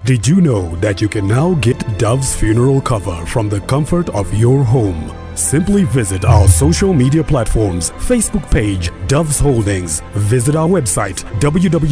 Did you know that you can now get Dove's funeral cover from the comfort of your home? Simply visit our social media platforms, Facebook page, Doves Holdings. Visit our website, www.doves.co.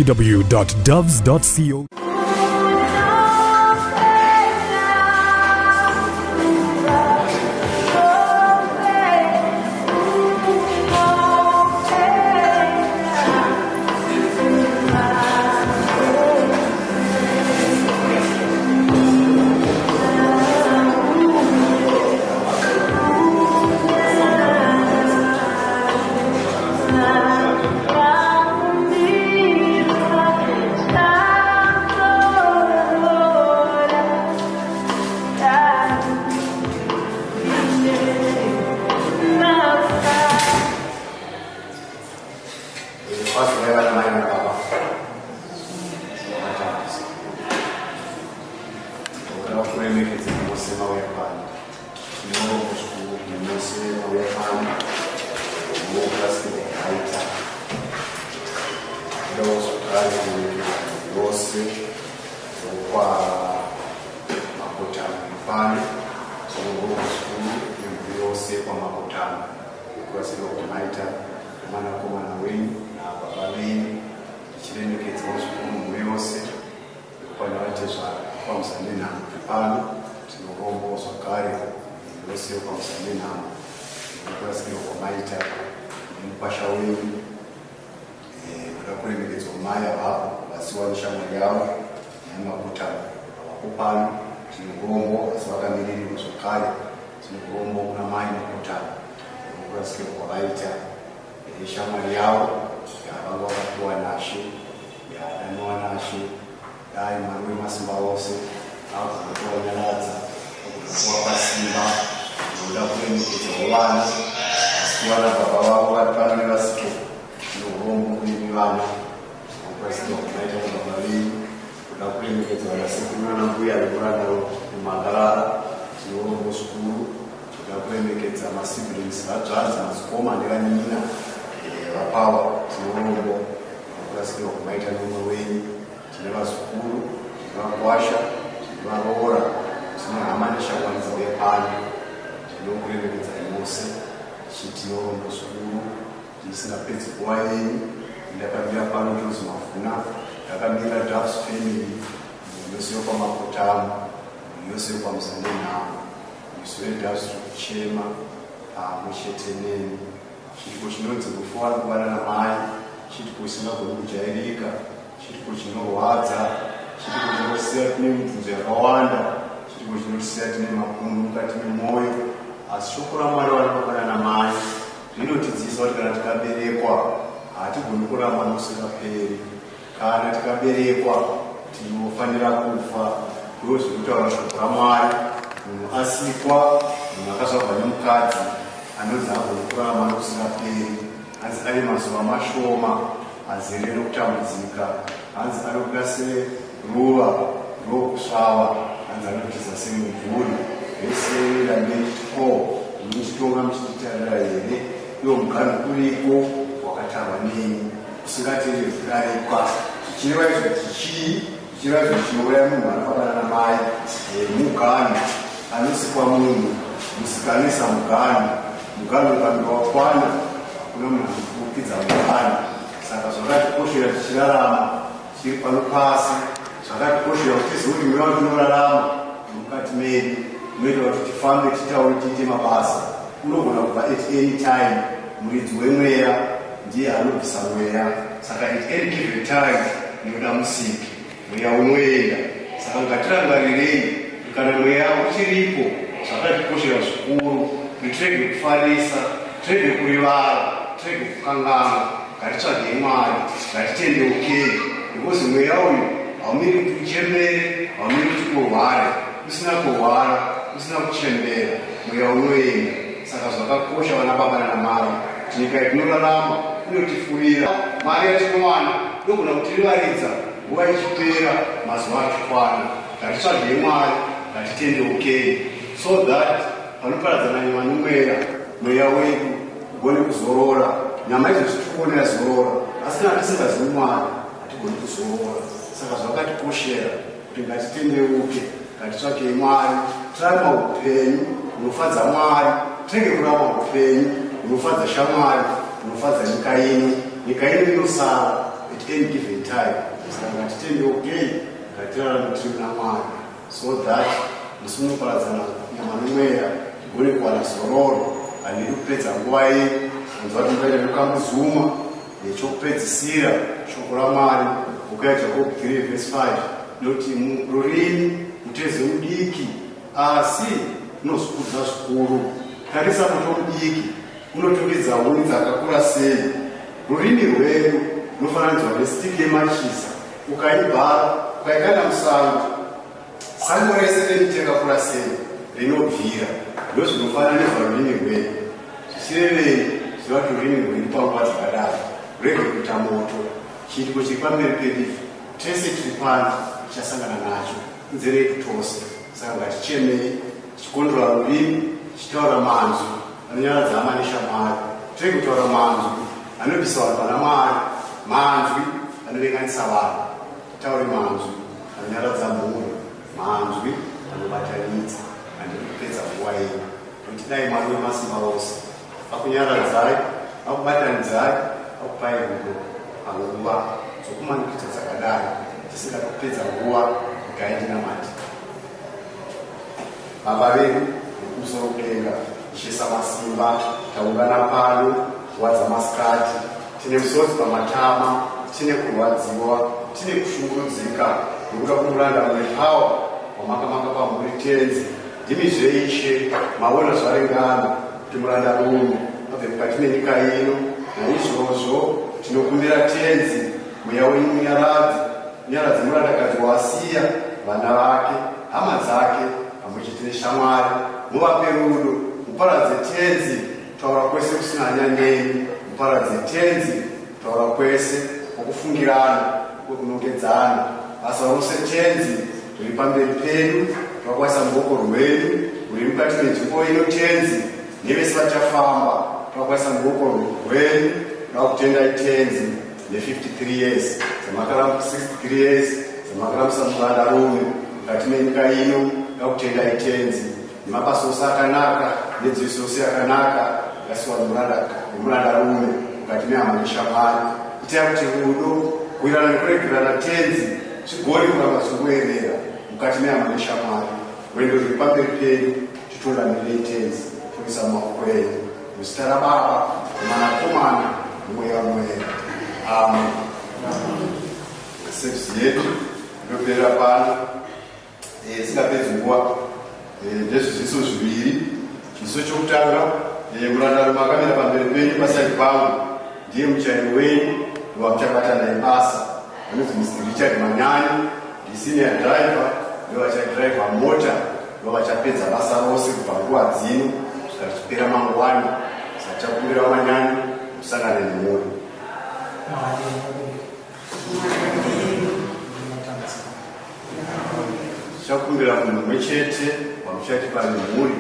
So that ugone kuzorora nyama idzo zvichiona yazorora asi kana tisingazimwana hatigoni kuzorora saka zvakatikoshera kuti ngatitendeuke, ngatitsvake Mwari, tirarama upenyu hunofadza Mwari, tirege kurarama upenyu hunofadza shamwari, hunofadza nyika ino. Nyika ino inosara at any given time. Saka ngatitendeukei, ngatirarame tiri muna Mwari, so that musi munoparadzana nyama nomweya tigone kuwana zororo. Handidi kupedza nguva iyi kunzwa kuti ngaita ndokambuzuma nechokupedzisira shoko raMwari buku yaJakobo 3:5 noti rurimi mutezi mudiki asi unozvikudza zvikuru. Tarisa moto mudiki unotungidza huni dzakakura sei. Rurimi rwedu runofananidzwa nesitiki yemachisa, ukaibhara ukaikanda musango, sango rese remiti yakakura sei rinobvira. Ndozvinofananidzwa rurimi rwedu. Zvichirevei ziva kuti rurimi rwedu panguva dzakadaro rurege kuita moto. Chiitiko chiri pamberi pedu tese tiri pano tichasangana nacho kunze redu tose. Saka ngatichemei tichikondora rurimi, tichitaura manzwi anonyaradza hama neshamwari. Tirege kutaura manzwi anobvisa vanhu pana Mwari, manzwi anovenganisa vanhu. Taure manzwi anonyaradza mhuri, manzwi anobatanidza. Handidi kupedza nguva ino kuti dai Mwari wemasimba ose akunyaradzai, akubatanidzai, akupai rudo panguva dzokumanikidza dzakadaro tisingada kupedza nguva ikaendinamati. Baba vedu vekumusoro kudenga, Ishe Samasimba, taungana pano nguva dzamasikati, tine musodzi pamatama, tine kurwadziwa, tine kushungurudzika nekuda kumuranda munepawa wamakamaka pamhuri tenzi. Ndimi zveishe maona zvarengana kuti muranda rume abve mukati menyika ino. Naizvozvo tinokumbira tenzi mweya wenyaradzi, nyaradzi murandakadzi wasiya vana vake, hama dzake pamwechete neshamwari. Muvape rudo, muparadze tenzi kutaura kwese kusina nyanyenyi, muparadze tenzi kutaura kwese kwokufungirana kwekunongedzana. Basa rose tenzi riri pamberi pedu, twakwasa muoko rwedu ruri mukati menzvimbo ino tenzi nevese vachafamba, twakwasa muoko rwedu rakutendai tenzi ne53 years dzamakaramba 63 years dzamakarambisa muranda rume mukati menyika ino. Rakutendai tenzi nemabasa ose akanaka nedziviso ose yakanaka yakasiwa nemuranda rume mukati mehama neshamwari. Itai kuti rudo, kuirana nekuregerana tenzi zvigone kuramba zvingoerera mukati mehama neshamwari. Rwendo ruri pamberi pedu titolamirei tenzi, toisa mumaoko edu muzita raBaba neMwanakomana neMweya Mutsvene. Amen. Service yedu inopera pano singapedzi nguva. Ndezviziso zviviri. Chiziso chokutanga, muranda rume akamira pamberi penyu pasai pangu ndiye muchairi wenyu ndovamuchabata naye basa. Vanonzi Mr. Richard Manyanyi, senior driver, ndovachadhiraivha mota, ndovachapedza basa rose kubva nguva dzino kusvika tichipera mangwani. Saka chakumbira Manyanyi kusangana nemhuri. Chakumbira munhu mumwe chete wamuchati pane mhuri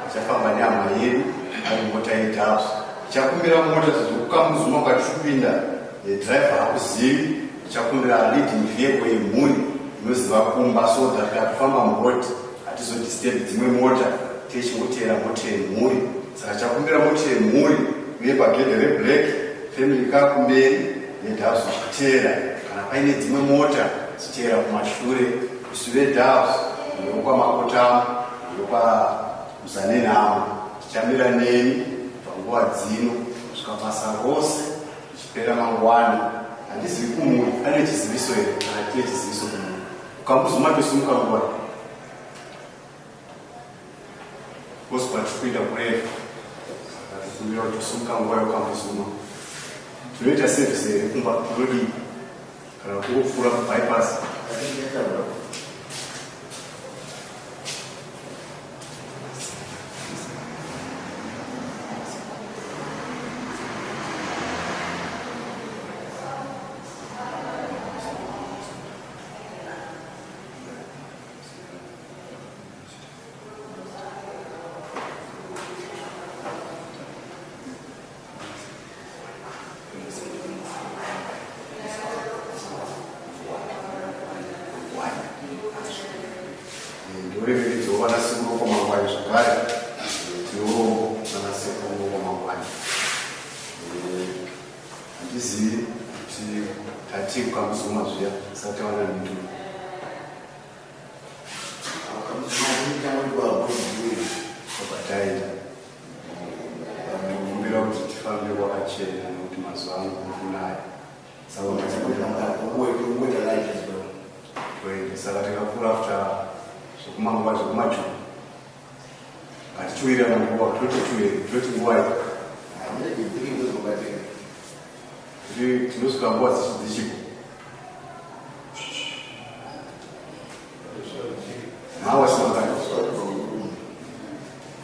achafamba nehama yedu ari mota yeDoves. Chakumbira mota dzinokamuzuma kwatipinda driver hakuzivi. Chakumbira leading vehicle yemhuri inoziva kumba, so that katifamba muroti hatizodisturb dzimwe mota tichingotera mota yemhuri. Saka chakumbira mota yemhuri uye pagedhe reblack family kakumberi neDoves ichitera. Kana paine dzimwe mota dzichitera kumashure, isuve Doves ndokwaMakotamo, ndokwaMzanenhama, tichamira nemi panguva dzino kusvika basa rose tichipera mangwani. Handizivi kumuri ane chiziviso here kana tiye chiziviso kumuri. Ukambuzuma tosimuka nguva kosi kwatikuita kurefu, tikumbira kuti tosumuka nguva yokambuzuma. Tinoita sevhisi here kumba kunodii kana kungopfuura kubypass. zvakare tinowo nanasekuru wamangwani. Handizivi kuti tatii kwamuzuma zviya tisati tawana mitu kwataita kumbira kuti tifambe kwakachena nokuti mazuva ano kunaya saka tikakura after zvokumangwa zvokumajuku ngatichiwira manguva toti nguva kuti tinosvika nguva dzichipo mawasimangani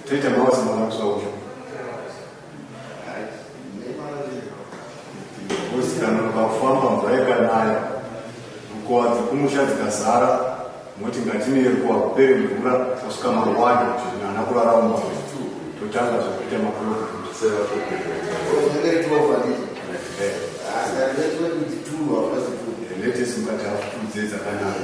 toita mawasimangani kusuva kucho usikana ukafamba mvura yakanaya rukowa dzekumusha dzikazara moti ngatineyekuwa kupere mvura kusvika mangwani zvana kurarama totanga zvokuita mapurogramletesingati afutudze dzakanaka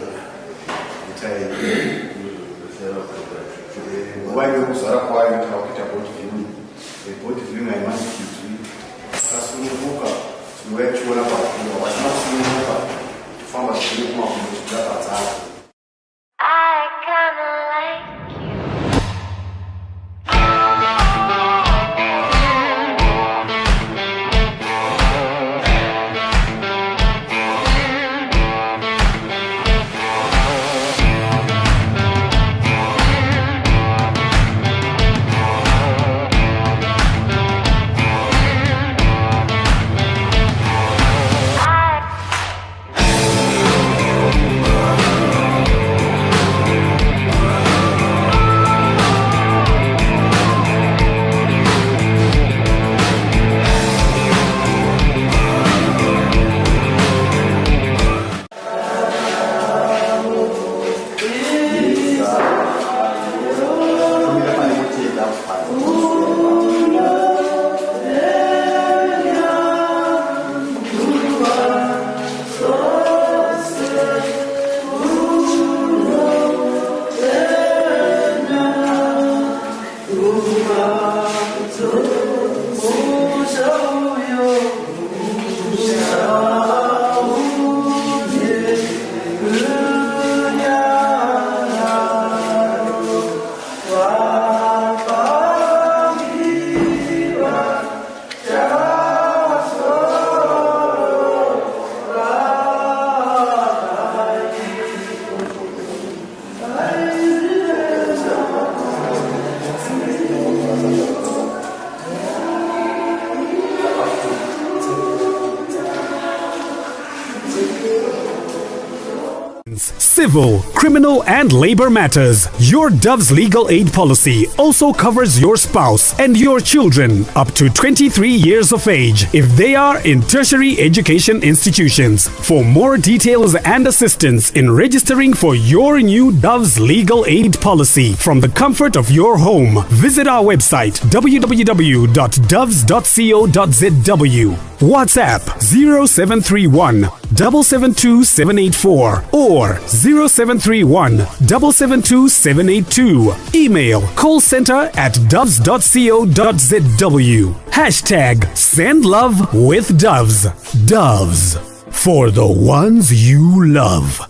nguva yekuzara kwayo inotaura kuita bot viewing haimandikidzwi akasununguka tinouya tichiona pakuva vasina kusununguka tofamba zviri kumakumbo tichidakadzara. Civil, criminal and labor matters. Your Dove's legal aid policy also covers your spouse and your children up to 23 years of age if they are in tertiary education institutions. For more details and assistance in registering for your new Dove's legal aid policy from the comfort of your home, visit our website www.doves.co.zw. WhatsApp 0731 772 784 or 0731 772 782. Email callcenter@doves.co.zw. Hashtag send love with Doves. Doves, for the ones you love.